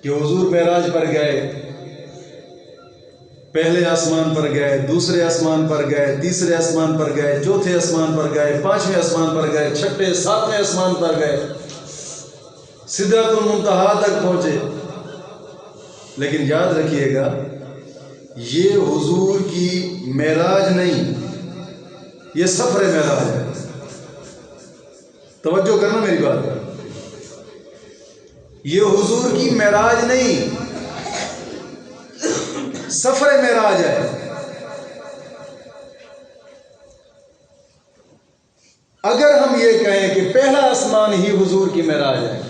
کہ حضور معراج پر گئے، پہلے آسمان پر گئے، دوسرے آسمان پر گئے، تیسرے آسمان پر گئے، چوتھے آسمان پر گئے، پانچویں آسمان پر گئے، چھٹے ساتویں آسمان پر گئے، سدرۃ المنتہا تک پہنچے. لیکن یاد رکھیے گا یہ حضور کی معراج نہیں، یہ سفر معراج ہے. توجہ کرنا میری بات پر. یہ حضور کی معراج نہیں، سفر معراج ہے. اگر ہم یہ کہیں کہ پہلا آسمان ہی حضور کی معراج ہے،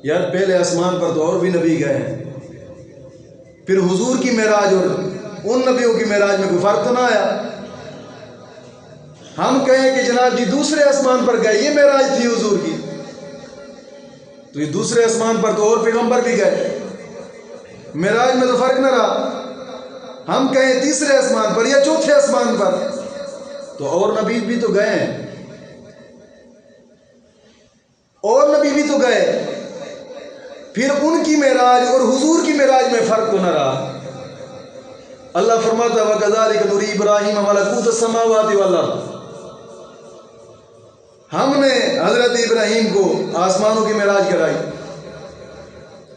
یار پہلے آسمان پر تو اور بھی نبی گئے ہیں، پھر حضور کی معراج اور ان نبیوں کی معراج میں کوئی فرق تو نہ آیا. ہم کہیں کہ جناب جی دوسرے آسمان پر گئے، یہ معراج تھی حضور کی، تو یہ دوسرے آسمان پر تو اور پیغمبر بھی گئے، معراج میں تو فرق نہ رہا. ہم کہیں تیسرے آسمان پر یا چوتھے آسمان پر، تو اور نبی بھی تو گئے ہیں، اور نبی بھی تو گئے، پھر ان کی معراج اور حضور کی معراج میں فرق تو نہ رہا. اللہ فرماتا ہے وَكَذَلِكَ نُرِي إِبْرَاهِيمَ مَلَكُوتَ السَّمَاوَاتِ وَالْأَرْضِ. ہم نے حضرت ابراہیم کو آسمانوں کی معراج کرائی.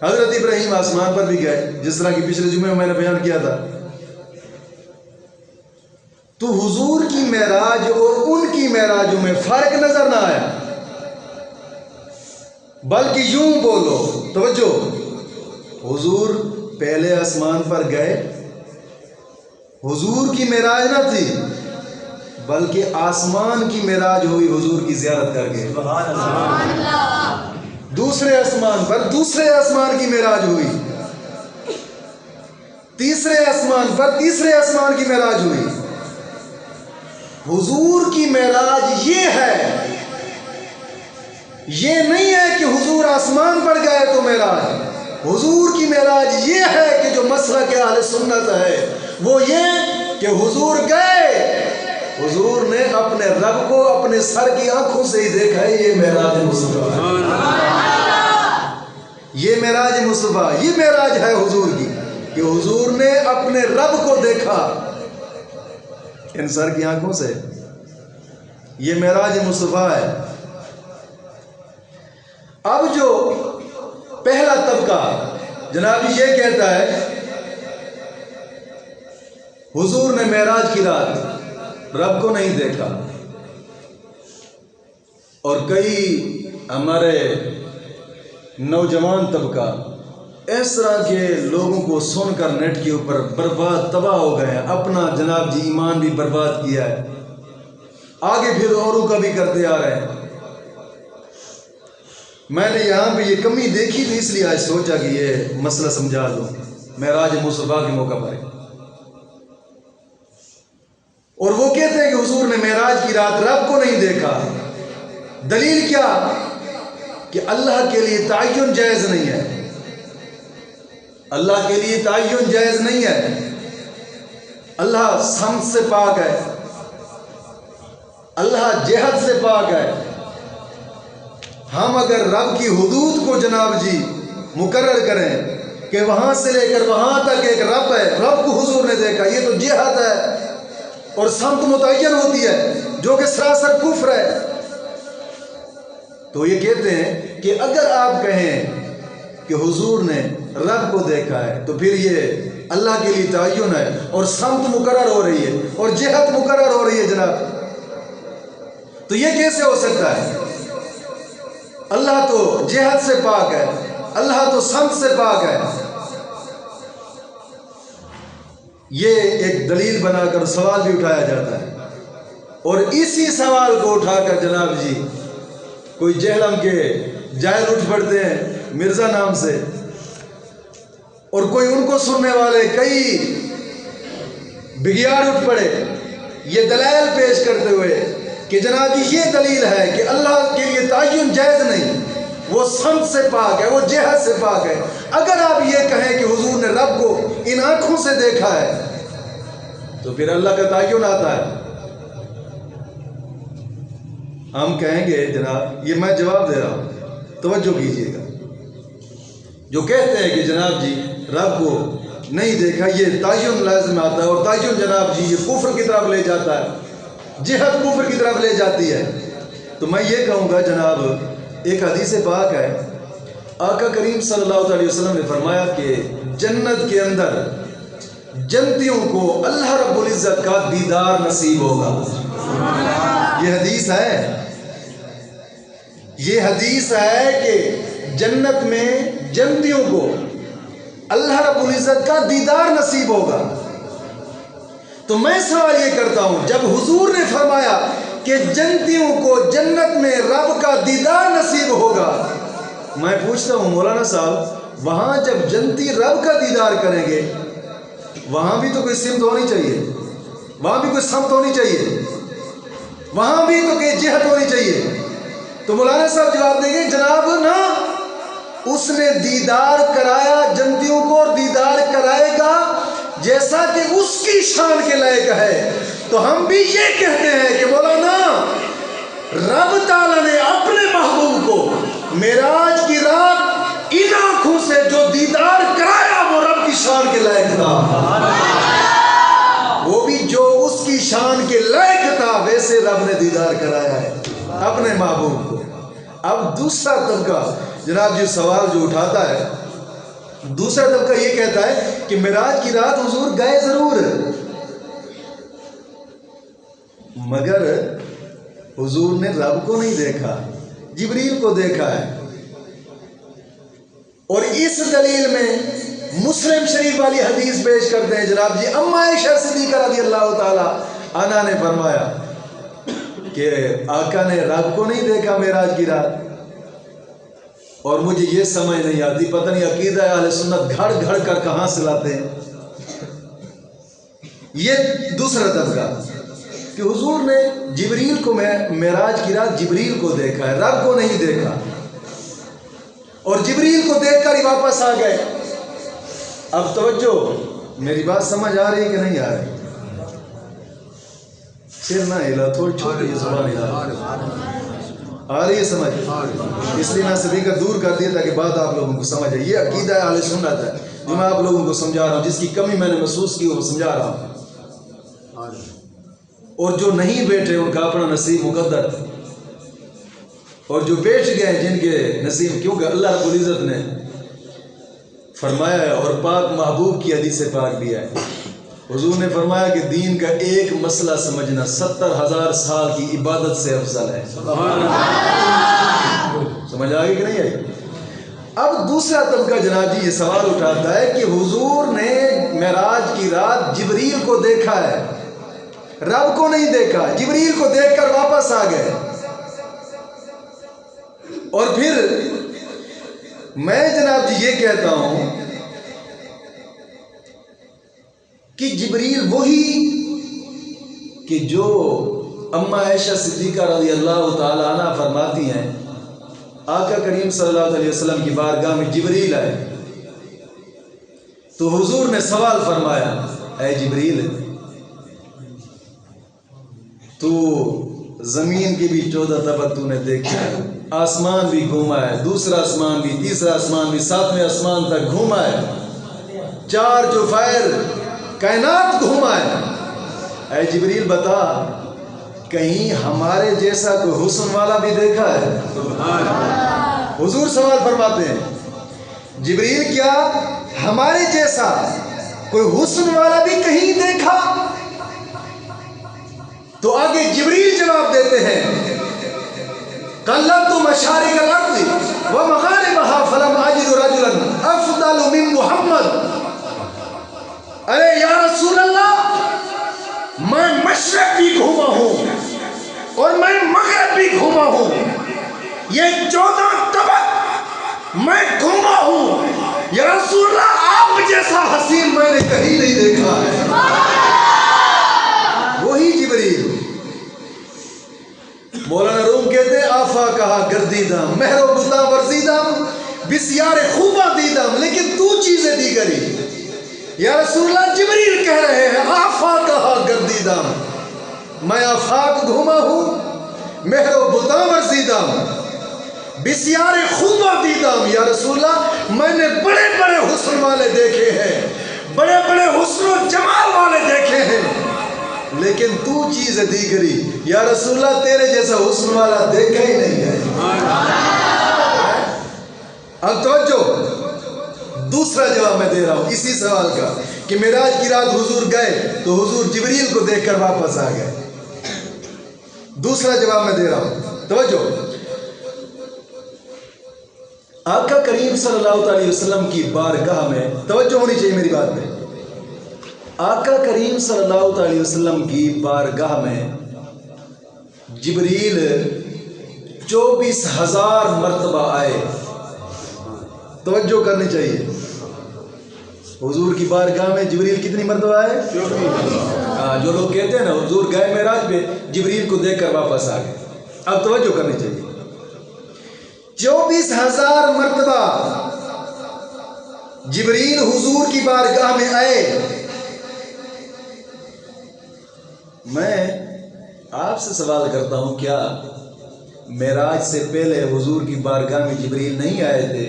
حضرت ابراہیم آسمان پر بھی گئے، جس طرح کہ پچھلے جمعے میں نے بیان کیا تھا. تو حضور کی معراج اور ان کی معراجوں میں فرق نظر نہ آیا، بلکہ یوں بولو، توجہ، حضور پہلے آسمان پر گئے، حضور کی معراج نہ تھی بلکہ آسمان کی معراج ہوئی حضور کی زیارت کر کے. سبحان اللہ. دوسرے آسمان پر دوسرے آسمان کی معراج ہوئی، تیسرے آسمان پر تیسرے آسمان کی معراج ہوئی. حضور کی معراج یہ ہے، یہ نہیں ہے کہ حضور آسمان پر گئے تو معراج. حضور کی معراج یہ ہے کہ جو مسلک اہل سنت ہے وہ یہ کہ حضور گئے، حضور نے اپنے رب کو اپنے سر کی آنکھوں سے ہی دیکھا ہے. یہ معراج مصطفیٰ ہے، یہ معراج مصطفیٰ، یہ معراج ہے حضور کی کہ حضور نے اپنے رب کو دیکھا ان سر کی آنکھوں سے. یہ معراج مصطفیٰ ہے. اب جو پہلا طبقہ جناب یہ کہتا ہے حضور نے معراج کی رات رب کو نہیں دیکھا، اور کئی ہمارے نوجوان طبقہ اس طرح کے لوگوں کو سن کر نیٹ کے اوپر برباد تباہ ہو گئے ہیں، اپنا جناب جی ایمان بھی برباد کیا ہے، آگے پھر اوروں کا بھی کرتے آ رہے ہیں. میں نے یہاں پہ یہ کمی دیکھی تھی، اس لیے آج سوچا کہ یہ مسئلہ سمجھا دوں معراج مصطفیٰ کے موقع پر. اور وہ کہتے ہیں کہ حضور نے معراج کی رات رب کو نہیں دیکھا. دلیل کیا؟ کہ اللہ کے لیے تعین جائز نہیں ہے، اللہ کے لیے تعین جائز نہیں ہے. اللہ سمت سے پاک ہے، اللہ جہت سے پاک ہے. ہم اگر رب کی حدود کو جناب جی مقرر کریں کہ وہاں سے لے کر وہاں تک ایک رب ہے، رب کو حضور نے دیکھا، یہ تو جہت ہے اور سمت متعین ہوتی ہے جو کہ سراسر کفر ہے. تو یہ کہتے ہیں کہ اگر آپ کہیں کہ حضور نے رب کو دیکھا ہے تو پھر یہ اللہ کے لیے تعین ہے اور سمت مقرر ہو رہی ہے اور جہت مقرر ہو رہی ہے جناب. تو یہ کیسے ہو سکتا ہے؟ اللہ تو جہت سے پاک ہے، اللہ تو سمت سے پاک ہے. یہ ایک دلیل بنا کر سوال بھی اٹھایا جاتا ہے، اور اسی سوال کو اٹھا کر جناب جی کوئی جہلم کے جاہل اٹھ پڑتے ہیں مرزا نام سے، اور کوئی ان کو سننے والے کئی بگیاڑ اٹھ پڑے یہ دلائل پیش کرتے ہوئے کہ جناب یہ دلیل ہے کہ اللہ کے لیے تعین جائز نہیں، وہ سمت سے پاک ہے، وہ جہت سے پاک ہے. اگر آپ یہ کہیں کہ حضور نے رب کو ان آنکھوں سے دیکھا ہے تو پھر اللہ کا تعین آتا ہے. ہم کہیں گے جناب، یہ میں جواب دے رہا ہوں، توجہ کیجیے گا، جو کہتے ہیں کہ جناب جی رب کو نہیں دیکھا، یہ تعین لازم آتا ہے، اور تعین جناب جی یہ کفر کی طرف لے جاتا ہے، جہت کفر کی طرف لے جاتی ہے۔ تو میں یہ کہوں گا جناب، ایک حدیث پاک ہے، آقا کریم صلی اللہ علیہ وسلم نے فرمایا کہ جنت کے اندر جنتیوں کو اللہ رب العزت کا دیدار نصیب ہوگا۔ یہ حدیث ہے، یہ حدیث ہے کہ جنت میں جنتیوں کو اللہ رب العزت کا دیدار نصیب ہوگا۔ تو میں سوال یہ کرتا ہوں، جب حضور نے فرمایا کہ جنتیوں کو جنت میں رب کا دیدار نصیب ہوگا، میں پوچھتا ہوں مولانا صاحب، وہاں جب جنتی رب کا دیدار کریں گے وہاں بھی تو کوئی سمت ہونی چاہیے، وہاں بھی کوئی سمت ہونی چاہیے، وہاں بھی تو کوئی جہت ہونی چاہیے۔ تو مولانا صاحب جواب دیں گے جناب نا، اس نے دیدار کرایا جنتیوں کو، اور دیدار کرائے گا جیسا کہ اس کی شان کے لائق ہے۔ تو ہم بھی یہ کہتے ہیں کہ مولانا رب تعالیٰ نے اپنے محبوب کو معراج کی رات ان آنکھوں سے جو دیدار کرایا وہ رب کی شان کے لائق تھا، وہ بھی جو اس کی شان کے لائق تھا ویسے رب نے دیدار کرایا ہے اپنے محبوب کو۔ اب دوسرا طبقہ جناب جی سوال جو اٹھاتا ہے، دوسرا طبقہ یہ کہتا ہے کہ معراج کی رات حضور گئے ضرور، مگر حضور نے رب کو نہیں دیکھا، جبریل کو دیکھا ہے۔ اور اس دلیل میں مسلم شریف والی حدیث پیش کرتے ہیں جناب جی، اما عائشہ صدیقہ رضی اللہ تعالی عنہا نے فرمایا کہ آقا نے رب کو نہیں دیکھا معراج کی رات، اور مجھے یہ سمجھ نہیں آتی، پتہ نہیں عقیدہ اہل سنت گھڑ گھڑ کر کہاں سے لاتے ہیں۔ یہ دوسرا طبقہ کہ حضور نے جبریل کو معراج کی رات جبریل کو دیکھا ہے، رب کو نہیں دیکھا، اور جبریل کو دیکھ کر ہی واپس آ گئے۔ اب توجہ، میری بات سمجھ آ رہی ہے کہ نہیں آ رہی؟ سر نہ ہلا، تھوڑی چھوٹی زبان ہلا، آ رہی ہے سمجھ؟ اس لیے میں صدیقہ دور کر دیا تاکہ بات آپ لوگوں کو سمجھ آئے۔ یہ عقیدہ اہل سنت ہے جو میں آپ لوگوں کو سمجھا رہا ہوں، جس کی کمی میں نے محسوس کی وہ سمجھا رہا ہوں، اور جو نہیں بیٹھے ان کا اپنا نصیب مقدر، اور جو بیٹھ گئے جن کے نصیب، کیونکہ اللہ رب العزت نے فرمایا ہے، اور پاک محبوب کی حدیث پاک بھی ہے، حضور نے فرمایا کہ دین کا ایک مسئلہ سمجھنا 70,000 سال کی عبادت سے افضل ہے۔ سمجھ آگے کہ نہیں آئی؟ اب دوسرا طبقہ جناب جی یہ سوال اٹھاتا ہے کہ حضور نے معراج کی رات جبریل کو دیکھا ہے، رب کو نہیں دیکھا، جبریل کو دیکھ کر واپس آ گئے۔ اور پھر میں جناب جی یہ کہتا ہوں کہ جبریل وہی کہ جو اما عائشہ صدیقہ رضی اللہ تعالی عنہ فرماتی ہیں، آقا کریم صلی اللہ علیہ وسلم کی بارگاہ میں جبریل آئے تو حضور نے سوال فرمایا، اے جبریل تو زمین کی بھی 14 طبق تو نے دیکھا ہے، آسمان بھی گھوما ہے، دوسرا آسمان بھی، تیسرا آسمان بھی، 7ویں آسمان تک گھوما ہے، 4 جوفائر کائنات گھوما ہے۔ اے جبریل بتا کہیں ہمارے جیسا کوئی حسن والا بھی دیکھا ہے؟ حضور سوال فرماتے ہیں جبریل کیا ہمارے جیسا کوئی حسن والا بھی کہیں دیکھا؟ تو آگے جبریل جواب دیتے ہیں قلبت مشارق الارض ومغاربها فلم اجد رجلا افضل من محمد۔ ارے یا رسول اللہ، میں مشرق بھی گھوما ہوں اور میں مغرب بھی گھوما ہوں، یہ 14 طبق میں گھوما ہوں، یا رسول اللہ آپ جیسا حسین میں نے کہیں نہیں دیکھا ہے۔ وہی جبریل، مولانا روم کہتے ہیں آفا کہا گردیدم مہر و بتا ورزیدم بسیار خوبہ دیدم لیکن تو چیزیں دیگری۔ یا رسول اللہ جبریل کہہ رہے ہیں آفا کہا گردیدم، میں آفاق گھوما ہوں، مہر و بتا ورزیدم بسیار خوبہ دیدم۔ یا رسول اللہ میں نے بڑے بڑے حسن والے دیکھے ہیں، بڑے بڑے حسن و جمال والے دیکھے ہیں، لیکن تو چیز دیگری، یا رسول اللہ تیرے جیسا حسن والا دیکھا ہی نہیں ہے۔ اب توجہ، دوسرا جواب میں دے رہا ہوں اسی سوال کا کہ معراج کی رات حضور گئے تو حضور جبریل کو دیکھ کر واپس آ گئے۔ دوسرا جواب میں دے رہا ہوں، توجہ، آقا کریم صلی اللہ علیہ وسلم کی بارگاہ میں، توجہ ہونی چاہیے میری بات میں، آقا کریم صلی اللہ علیہ وسلم کی بارگاہ میں جبریل 24,000 مرتبہ آئے۔ توجہ کرنی چاہیے، حضور کی بارگاہ میں جبریل کتنی مرتبہ آئے؟ جو لوگ کہتے ہیں نا حضور گئے معراج پہ، جبریل کو دیکھ کر واپس آ گئے۔ اب توجہ کرنی چاہیے، 24,000 مرتبہ جبریل حضور کی بارگاہ میں آئے۔ میں آپ سے سوال کرتا ہوں، کیا معراج سے پہلے حضور کی بارگاہ میں جبریل نہیں آئے تھے؟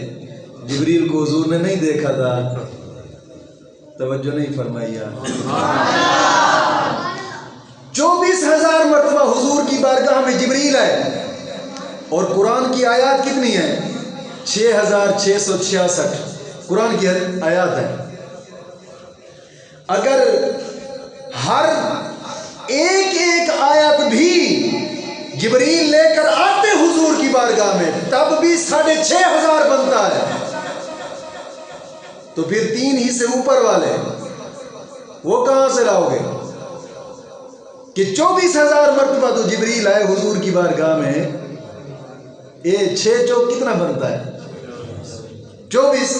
جبریل کو حضور نے نہیں دیکھا تھا؟ توجہ نہیں فرمائی۔ 24,000 مرتبہ حضور کی بارگاہ میں جبریل آئے، اور قرآن کی آیات کتنی ہیں؟ 6,666 قرآن کی آیات ہیں۔ اگر ہر ایک آیت بھی جبریل لے کر آتے حضور کی بارگاہ میں، تب بھی 6,500 بنتا ہے، تو پھر 3 ہی سے اوپر والے وہ کہاں سے لاؤ گے کہ 24,000 مرتبہ تو جبریل آئے حضور کی بارگاہ میں؟ 6 چوک کتنا بنتا ہے؟ 24،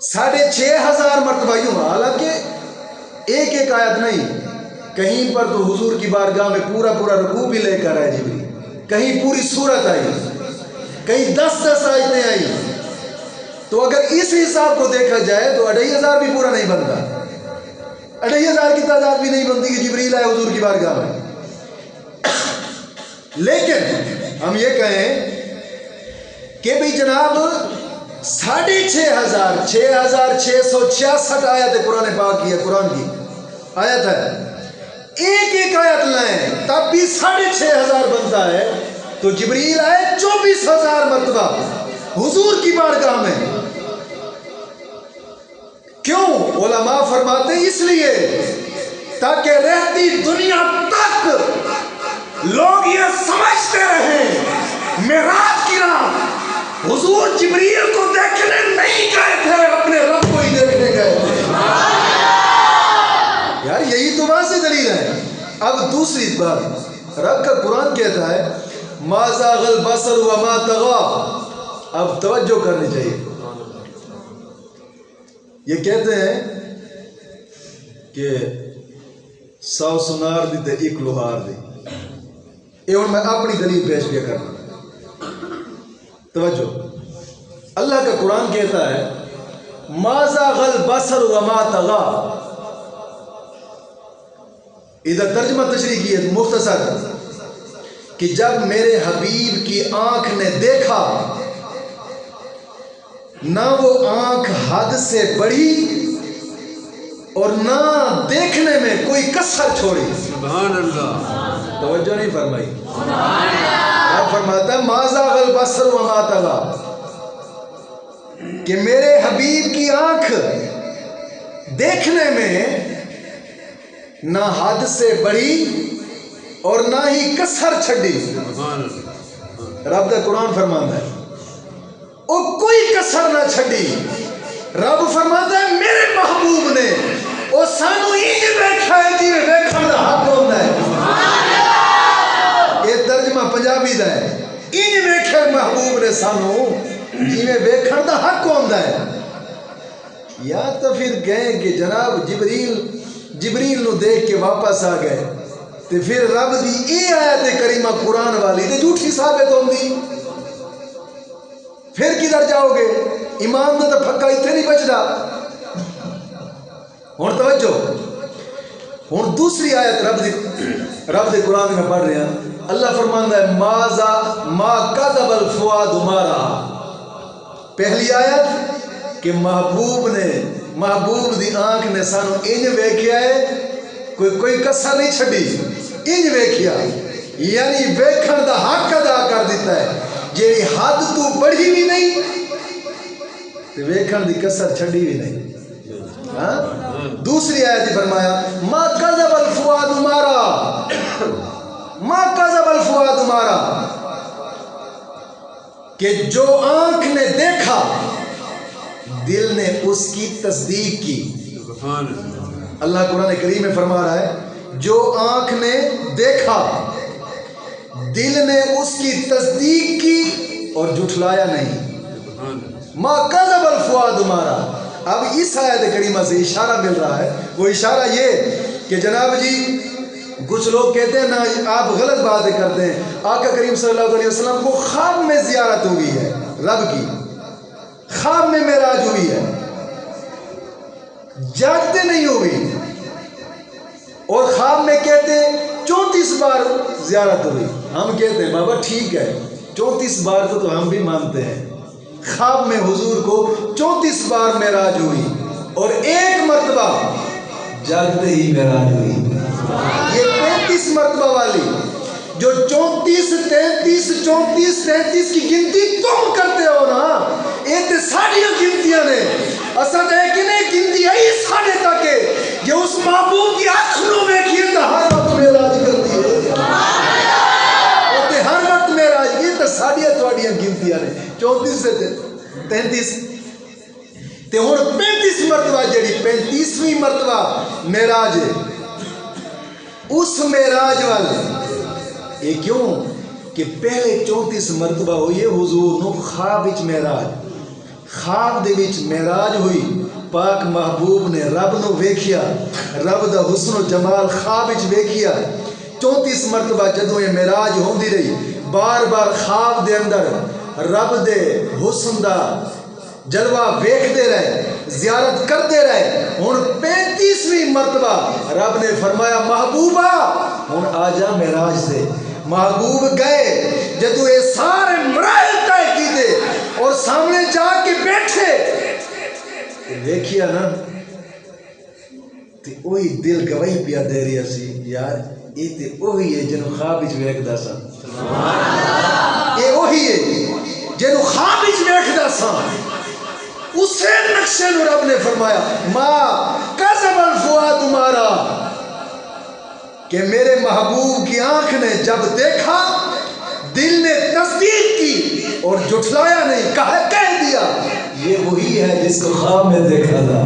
6,500 مرتبہ یوں۔ حالانکہ ایک آیت نہیں، کہیں پر تو حضور کی بارگاہ میں پورا رکوع بھی لے کر آئے جبریل، کہیں پوری سورت آئی، کہیں 10 آیتیں آئی۔ تو اگر اس حساب کو دیکھا جائے تو 2,500 بھی پورا نہیں بنتا، 2,500 کی تعداد بھی نہیں بنتی کہ جبریل آئے حضور کی بارگاہ میں۔ لیکن ہم یہ کہیں کہ بھئی جناب 6,500 6,666 آیت قرآن پاک کی ہے، قرآن کی آیت ہے، ایک آیت لائیں تب بھی 6,500 بنتا ہے، تو جبریل آئے 24,000 مرتبہ حضور کی بارگاہ میں۔ کیوں؟ علماء فرماتے ہیں اس لیے تاکہ رہتی دنیا تک لوگ یہ سمجھتے رہیں معراج کی رات حضور جبریل کو دیکھنے نہیں گئے تھے، اپنے رب کو ہی دیکھنے گئے تھے۔ یار یہی تو واضح دلیل ہے۔ اب دوسری بات، رب کا قرآن کہتا ہے ما زاغ البصر وما طغى۔ اب توجہ کرنی چاہیے، یہ کہتے ہیں کہ 100 سنار دی تے 1 لوہار دی۔ یہ ہوں میں اپنی دلیل پیش کیا کرنا، توجہ۔ اللہ کا قرآن کہتا ہے ما زاغ البصر وما طغى، ادھر ترجمہ تشریح کی ہے مختصر کہ جب میرے حبیب کی آنکھ نے دیکھا، نہ وہ آنکھ حد سے بڑھی اور نہ دیکھنے میں کوئی کسر چھوڑی۔ سبحان اللہ، توجہ نہیں فرمائی۔ آپ فرماتا ہے ما زاغ البصر وما طغى، کہ میرے حبیب کی آنکھ دیکھنے میں نہ حد سے بڑھی اور نہ ہی کسر چھڑی۔ رب دا قرآن فرماتا ہے او کوئی کسر نہ چھڑی۔ رب فرماتا ہے میرے محبوب نے او سانو ہی دیکھا ہے جی دیکھن دا حق ہوندا ہے۔ یہ ترجمہ پنجابی دا ہے، انج ویکھے محبوب نے سانو جی ویکھن دا حق ہوندا ہے۔ یا تو پھر کہیں کہ جناب جبریل نو دیکھ کے واپس آ گئے، تو پھر رب دی اے آیت کریمہ قرآن والی تے جھوٹی ثابت ہوندی، پھر کدھر جاؤ گے؟ ایمان دا تو پھکا اتنے نہیں بچدا۔ ہن توجہ، ہن دوسری آیت رب دے قرآن میں پڑھ رہے ہیں۔ اللہ فرماندا ہے ما کذب الفؤاد ما رأى، پہلی آیت کہ محبوب دی آنکھ نے سانو انج ویکھیا ہے، کوئی کسر نہیں چھڈی، انج ویکھیا، یعنی ویکھن دا حق ادا کر دیتا ہے، جیڑی حد تو بڑھی بھی نہیں تے ویکھن دی کسر چھڈی بھی نہیں۔ دوسری آیت فرمایا ما کذب الفؤاد مارا، کہ جو آنکھ نے دیکھا دل نے اس کی تصدیق کی۔ اللہ قرآن کریم میں فرما رہا ہے جو آنکھ نے دیکھا دل نے اس کی تصدیق کی اور جھٹلایا نہیں۔ ما کذب الفؤاد مارا۔ اب اس آیت کریمہ سے اشارہ مل رہا ہے، وہ اشارہ یہ کہ جناب جی کچھ لوگ کہتے ہیں نا آپ غلط باتیں کرتے ہیں، آقا کریم صلی اللہ علیہ وسلم کو خواب میں زیارت ہوئی ہے رب کی، خواب میں معراج ہوئی ہے، جاگتے نہیں ہوئی، اور خواب میں کہتے ہیں 34 بار زیارت ہوئی۔ ہم کہتے ہیں بابا ٹھیک ہے 34 بار کو تو ہم بھی مانتے ہیں، خواب میں حضور کو 34 بار معراج ہوئی اور ایک مرتبہ جاگتے ہی معراج ہوئی۔ یہ 35 مرتبہ والی جو 34 33 کی گنتی تم کرتے ہو نا، یہ تے ساری گنتیاں نے، اصل ہے کہ نہیں گنتی ہے ساڑھے تک ہے، یہ اس محبوب کی آنکھوں میں کھیل دا ہر وقت معراج کرتی ہے، اور تے ہر وقت معراج، یہ تے ساری تواڈیاں گنتیاں نے 34 سے 33 تے ہن 35 مرتبہ جڑی 35ویں مرتبہ معراج ہے، اس معراج والے یہ کیوں کہ پہلے 34 مرتبہ ہوئی حضور نو خواب وچ معراج، خواب دے وچ معراج ہوئی، پاک محبوب نے رب نو ویکھیا، رب دا حسن و جمال خواب وچ ویکھیا۔ 34 مرتبہ جدوں یہ معراج ہوندی رہی، بار بار خواب دے اندر رب دے حسن دا جلوہ ویکھدے رہے، زیارت کرتے رہے۔ ہن 35ویں مرتبہ رب نے فرمایا محبوبہ ہن آ جا معراج سے۔ محبوب گئے، جدو یہ سارے مراحل طے کیتے اور سامنے جا کے بیٹھے، دیکھیا نا تے وہی دل گواہی پیا دے رہی سی، یار یہ تے وہی ہے جنوں خواب وچ ویکھدا سا، یہ وہی ہے جنوں خواب وچ ویکھدا سا۔ اسے نقشے نو رب نے فرمایا ما کذب الفؤاد مارا، کہ میرے محبوب کی آنکھ نے جب دیکھا دل نے تصدیق کی اور جھٹلایا نہیں، کہہ دیا یہ وہی ہے جس کو خواب میں دیکھا تھا۔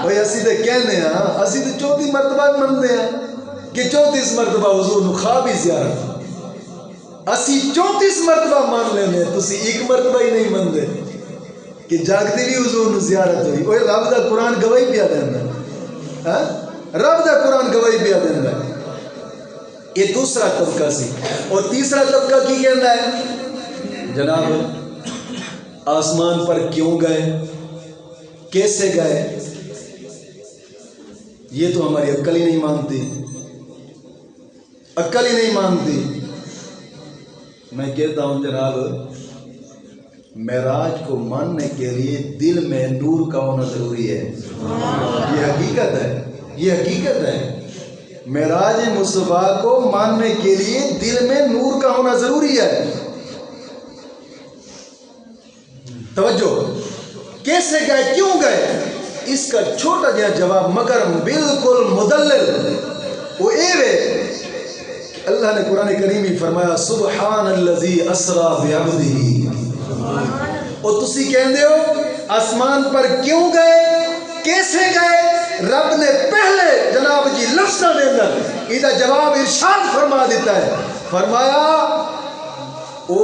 بھئی اسی تے کہنے ہاں، اسی تے 34 مرتبہ منتے ہیں کہ 34 مرتبہ حضور نو خواب ہی زیارت، اسی 34 مرتبہ مان لینے، تسی ایک مرتبہ ہی نہیں مندے کہ جاگتی بھی حضور نو زیارت ہوئی۔ اوہ رب دا قرآن گواہی پیا دینا، رب دا قرآن گواہی پیا دینا۔ یہ دوسرا طبقہ سی۔ اور تیسرا طبقہ کی کہنا ہے جناب آسمان پر کیوں گئے، کیسے گئے، یہ تو ہماری عقل ہی نہیں مانتی، عقل ہی نہیں مانتی۔ میں کہتا ہوں جناب معراج کو ماننے کے لیے دل میں نور کا ہونا ضروری ہے، یہ حقیقت ہے، یہ حقیقت ہے۔ معراج مصطفیٰ کو ماننے کے لیے دل میں نور کا ہونا ضروری ہے۔ توجہ، کیسے گئے، کیوں گئے، اس کا چھوٹا جہا جواب مگر بالکل مدلل وہ اللہ نے قرآن کریم میں فرمایا سبحان الذی اسرا بعبدہ، اور تسی کہندے ہو آسمان پر کیوں گئے، کیسے گئے، رب نے پہلے جناب جی لفظاں دے اندر ایدہ جواب ارشاد فرما دیتا ہے، فرمایا او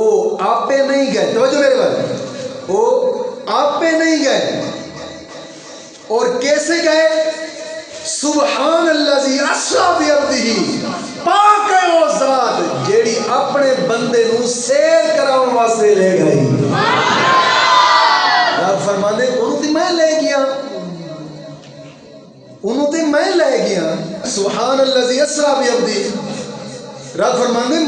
آپے نہیں گئے، توجہ میرے بھائی، او آپے نہیں گئے، اور کیسے گئے، سبحان الذی اسرا بعبدہ، پاک ہے وہ ذات جیڑی اپنے بندے نو سیر کراؤن واسطے لے گئی۔ رب فرماندے انہوں تے میں لے گیا، انہوں تے میں لے گیا، سبحان الذی اسرا بعبدہ، رب فرماندے